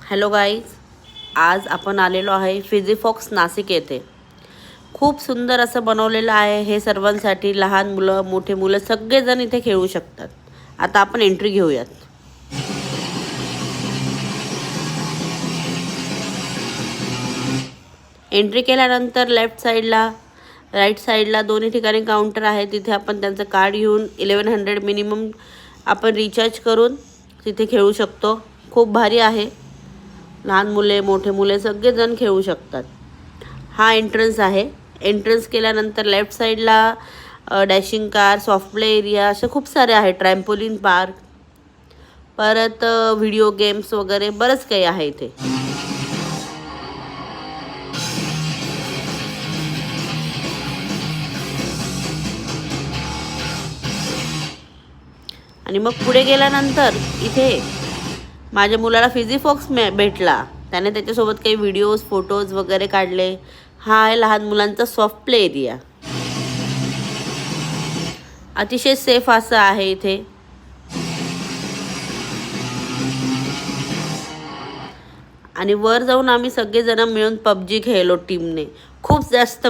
Hello guys, आज आपण आलेलो आहे फिझीफॉक्स नाशिक येथे. खूप सुंदर असं बनवलेलं आहे. हे सर्वांसाठी, लहान मुलं मोठे मुलं सगळेजण इथे खेळू शकतात. आता आपण एंट्री घेऊयात. एंट्री केल्यानंतर लेफ्ट साईडला राईट साईडला दोन्ही ठिकाणी काउंटर आहे. तिथे आपण त्यांचं कार्ड घेऊन 1100 मिनिमम आपण रिचार्ज करून तिथे खेळू शकतो. खूप भारी आहे. लहान मुले मोठे मुले सगळेजण खेळू शकतात. हा एंट्रन्स आहे. एंट्रन्स केल्यानंतर लेफ्ट साईडला dashing car, soft play area असे खूप सारे आहे. ट्रॅम्पोलिन पार्क, परत व्हिडिओ गेम्स वगैरे बरंच काही आहे इथे. आणि मग पुढे गेल्यानंतर इथे माझ्या मुलाला फिझीफॉक्स भेटला. त्याने त्याच्यासोबत काही व्हिडिओज फोटोज वगैरे काढले. हा आहे लहान मुलांचा सॉफ्ट प्ले एरिया. अतिशय सेफ असं आहे इथे. आणि वर जाऊन आम्ही सगळेजण मिळून पबजी खेळलो टीमने. खूप जास्त